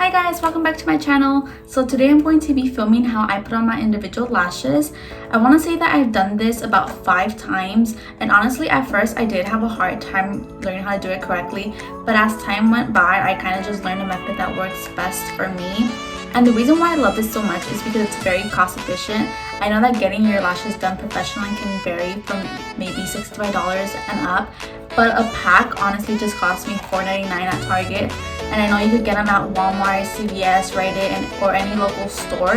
Hi guys, welcome back to my channel. So today I'm going to be filming how I put on my individual lashes. I want to say that I've done this about 5 times, and honestly at first I did have a hard time learning how to do it correctly, but as time went by I kind of just learned a method that works best for me. And the reason why I love this so much is because it's very cost efficient. I know that getting your lashes done professionally can vary from maybe $65 and up, but a pack honestly just cost me $4.99 at Target. And I know you could get them at Walmart, CVS, Rite Aid, or any local store.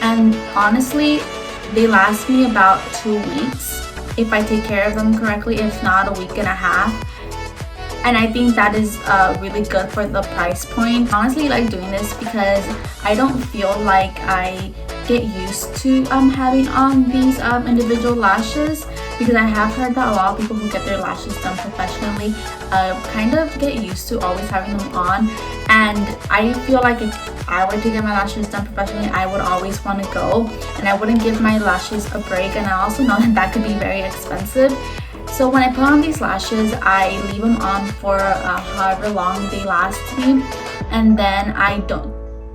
And honestly, they last me about 2 weeks if I take care of them correctly, if not a week and a half. And I think that is really good for the price point. Honestly, I like doing this because I don't feel like I get used to having on these individual lashes, because I have heard that a lot of people who get their lashes done professionally kind of get used to always having them on. And I feel like if I were to get my lashes done professionally, I would always want to go and I wouldn't give my lashes a break, and I also know that that could be very expensive. So when I put on these lashes, I leave them on for however long they last me, and then I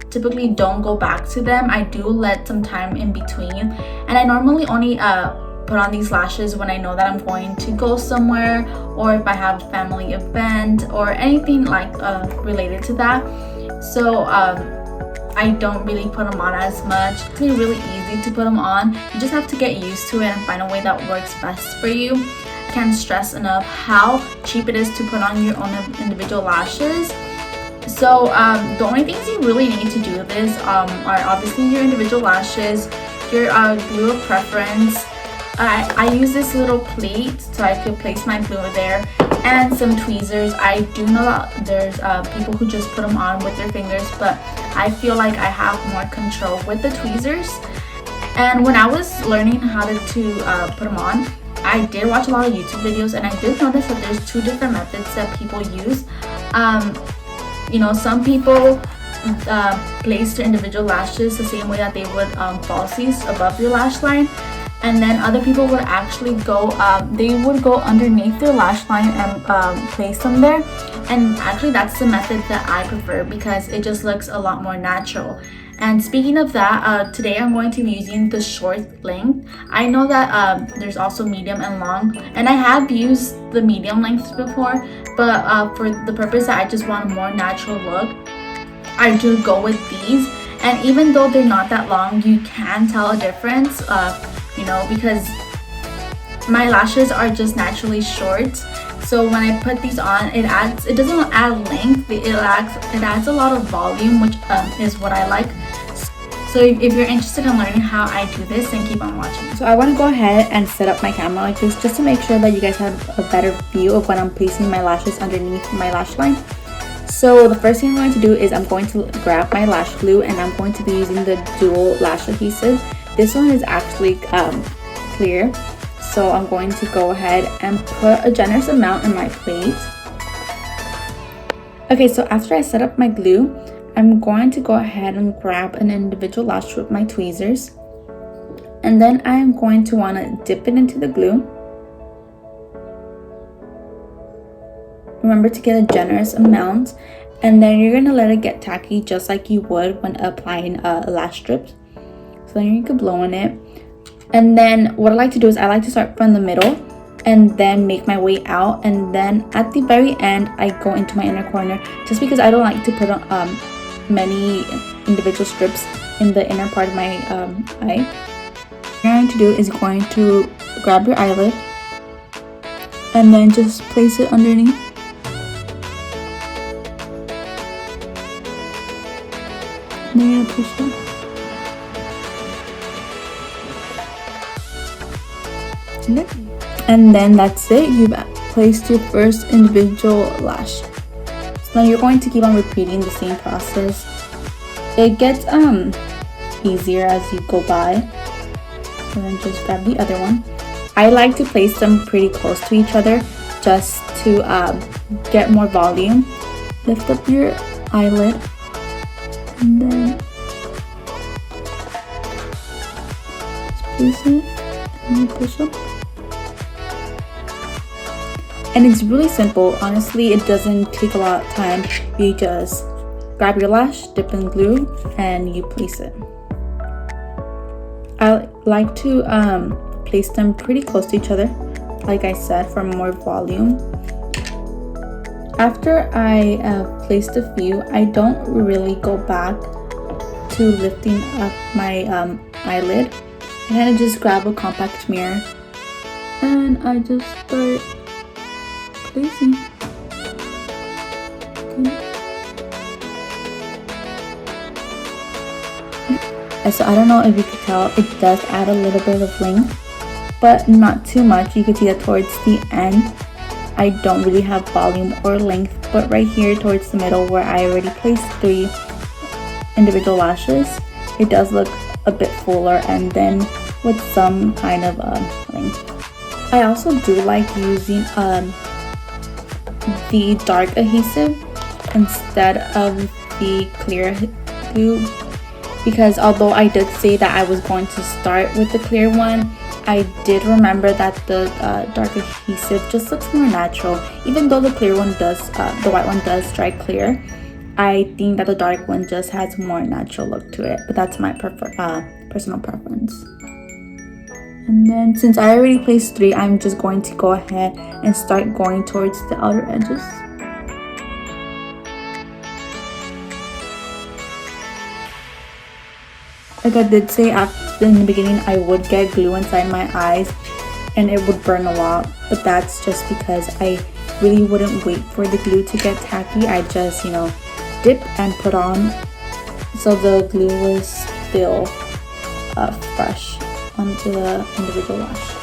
typically don't go back to them. I do let some time in between, and I normally only put on these lashes when I know that I'm going to go somewhere, or if I have a family event or anything like related to that. So I don't really put them on as much. It's really easy to put them on. You just have to get used to it and find a way that works best for you. I can't stress enough how cheap it is to put on your own individual lashes. So the only things you really need to do this are obviously your individual lashes, your glue of preference. I use this little plate so I could place my glue there, and some tweezers. I do know that there's people who just put them on with their fingers, but I feel like I have more control with the tweezers. And when I was learning how to put them on, I did watch a lot of YouTube videos, and I did notice that there's 2 different methods that people use. You know, some people place their individual lashes the same way that they would falsies above your lash line, and then other people would actually go they would go underneath their lash line and place them there. And actually that's the method that I prefer because it just looks a lot more natural. And speaking of that, today I'm going to be using the short length. I know that there's also medium and long, and I have used the medium length before, but for the purpose that I just want a more natural look, I do go with these. And even though they're not that long, you can tell a difference, you know, because my lashes are just naturally short. So when I put these on, it doesn't add length, it adds a lot of volume, which is what I like. So if you're interested in learning how I do this, then keep on watching. So I want to go ahead and set up my camera like this just to make sure that you guys have a better view of when I'm placing my lashes underneath my lash line. So the first thing I'm going to do is I'm going to grab my lash glue, and I'm going to be using the dual lash adhesive. This one is actually clear. So I'm going to go ahead and put a generous amount in my plate. Okay, so after I set up my glue, I'm going to go ahead and grab an individual lash with my tweezers. And then I'm going to want to dip it into the glue. Remember to get a generous amount, and then you're going to let it get tacky just like you would when applying lash strips. So then you can blow on it. And then what I like to do is I like to start from the middle and then make my way out, and then at the very end I go into my inner corner, just because I don't like to put on many individual strips in the inner part of my eye. What you're going to do is going to grab your eyelid and then just place it underneath. And then you're going to push it. And then that's it. You've placed your first individual lash. So now you're going to keep on repeating the same process. It gets easier as you go by. So then just grab the other one. I like to place them pretty close to each other just to get more volume. Lift up your eyelid and then just place it and then push up. And it's really simple. Honestly, it doesn't take a lot of time. You just grab your lash, dip in glue, and you place it. I like to place them pretty close to each other, like I said, for more volume. After I placed a few, I don't really go back to lifting up my eyelid. I kind of just grab a compact mirror and I just start placing. So I don't know if you could tell, it does add a little bit of length, but not too much. You can see that towards the end, I don't really have volume or length, but right here towards the middle where I already placed 3 individual lashes, it does look a bit fuller and then with some kind of length. I also do like using the dark adhesive instead of the clear glue, because although I did say that I was going to start with the clear one, I did remember that the dark adhesive just looks more natural. Even though the clear one does, the white one does dry clear, I think that the dark one just has more natural look to it, but that's my personal preference. And then since I already placed 3, I'm just going to go ahead and start going towards the outer edges. Like I did say in the beginning, I would get glue inside my eyes and it would burn a lot, but that's just because I really wouldn't wait for the glue to get tacky. I just, dip and put on, so the glue was still fresh onto the individual lash.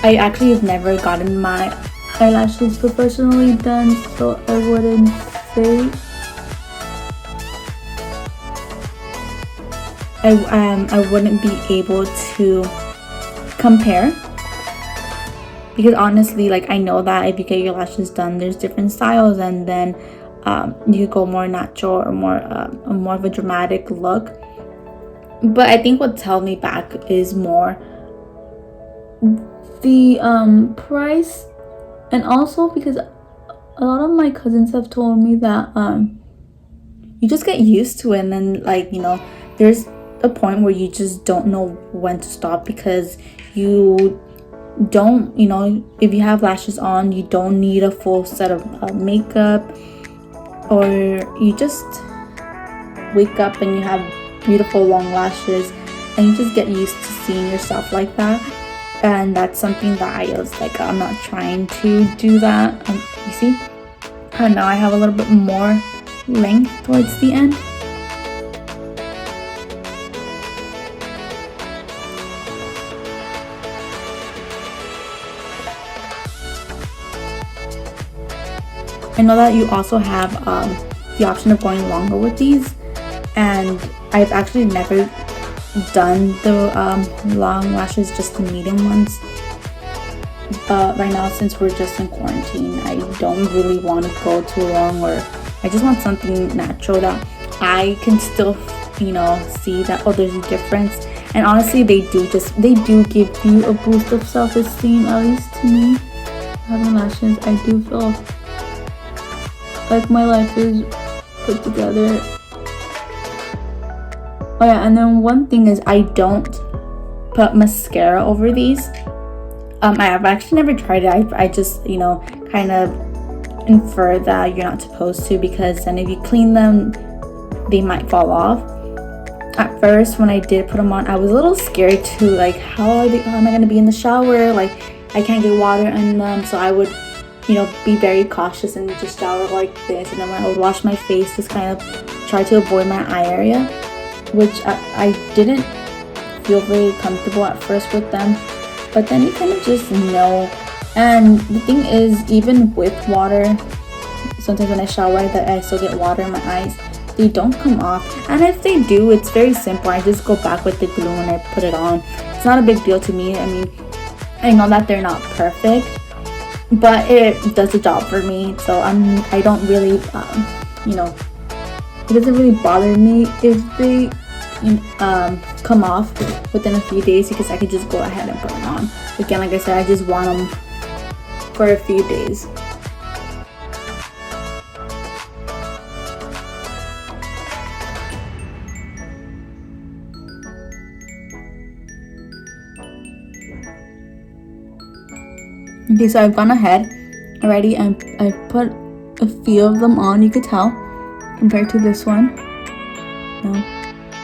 I actually have never gotten my eyelashes professionally done, so I wouldn't say. I wouldn't be able to compare, because honestly, like, I know that if you get your lashes done, there's different styles, and then you go more natural or more of a dramatic look. But I think what's held me back is more the price, and also because a lot of my cousins have told me that you just get used to it, and then there's a point where you just don't know when to stop, because you don't, if you have lashes on, you don't need a full set of makeup, or you just wake up and you have beautiful long lashes and you just get used to seeing yourself like that. And that's something that I was like, I'm not trying to do that. You see how now I have a little bit more length towards the end. I know that you also have the option of going longer with these, and I've actually never done the long lashes, just the medium ones. But right now, since we're just in quarantine, I don't really want to go too long, or I just want something natural that I can still, see that, oh, there's a difference. And honestly, they do give you a boost of self-esteem, at least to me. Having lashes, I do feel like my life is put together. Oh yeah, and then one thing is I don't put mascara over these. I have actually never tried it. I just, kind of infer that you're not supposed to, because then if you clean them, they might fall off. At first, when I did put them on, I was a little scared too, like how am I going to be in the shower? Like, I can't get water in them, so I would be very cautious and just shower like this, and then when I would wash my face, just kind of try to avoid my eye area, which I didn't feel very comfortable at first with them, but then you kind of just know. And the thing is, even with water, sometimes when I shower that I still get water in my eyes, they don't come off, and if they do, it's very simple. I just go back with the glue and I put it on. It's not a big deal to me. I mean, I know that they're not perfect, but it does the job for me, so I don't really it doesn't really bother me if they come off within a few days, because I could just go ahead and put them on again. Like I said, I just want them for a few days. Okay, so I've gone ahead already and I've put a few of them on, you could tell, compared to this one. No,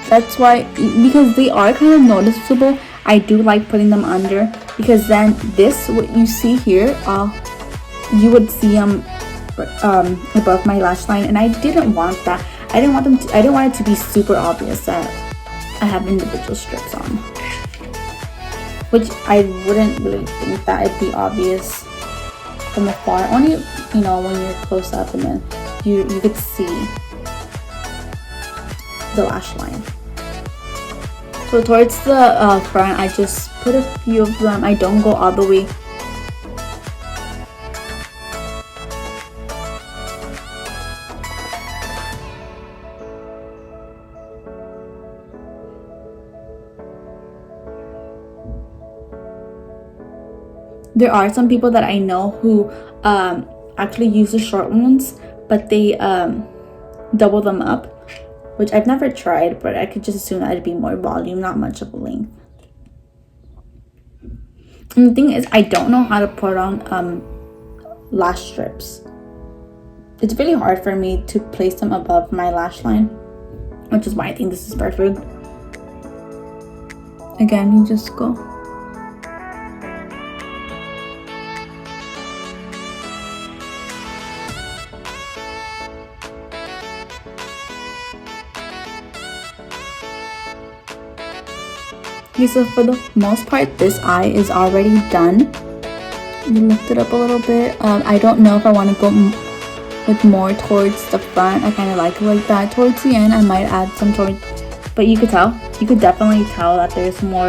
that's why, because they are kind of noticeable, I do like putting them under, because then this, what you see here, you would see them above my lash line, and I didn't want that. I didn't want it to be super obvious that I have individual strips on, which I wouldn't really think that it'd be obvious from afar. Only, you know, when you're close up and then you could see the lash line. So towards the front, I just put a few of them. I don't go all the way. There are some people that I know who actually use the short ones, but they double them up, which I've never tried, but I could just assume that it'd be more volume, not much of a length. And the thing is, I don't know how to put on lash strips. It's really hard for me to place them above my lash line, which is why I think this is perfect. Again, you just go. Okay, so for the most part, this eye is already done. You lift it up a little bit. I don't know if I want to go with more towards the front. I kind of like it like that. Towards the end, I might add some towards, but you could definitely tell that there's more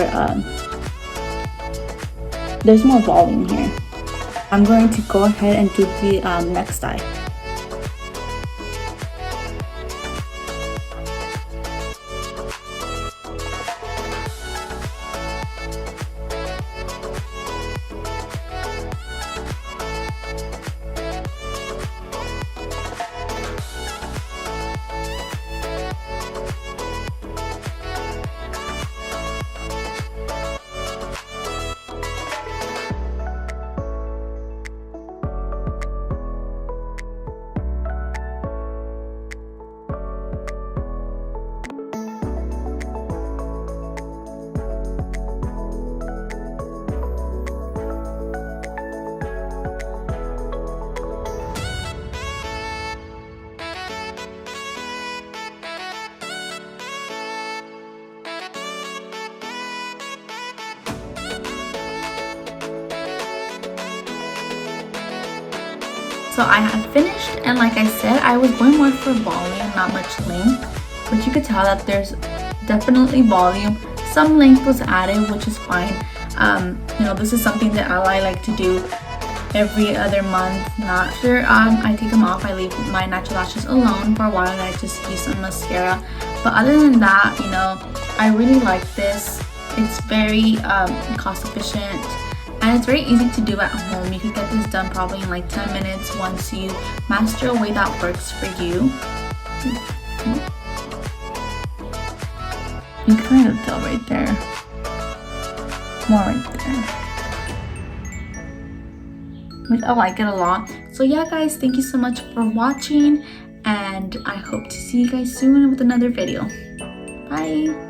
volume here. I'm going to go ahead and do the next eye. So I have finished, and like I said, I was going more for volume, not much length, but you could tell that there's definitely volume. Some length was added, which is fine. You know, this is something that I like to do every other month. Not sure. I take them off. I leave my natural lashes alone for a while, and I just use some mascara. But other than that, you know, I really like this. It's very cost efficient. And it's very easy to do at home. You can get this done probably in like 10 minutes once you master a way that works for you. You can kind of tell right there. More right there. Which I like it a lot. So yeah guys, thank you so much for watching. And I hope to see you guys soon with another video. Bye!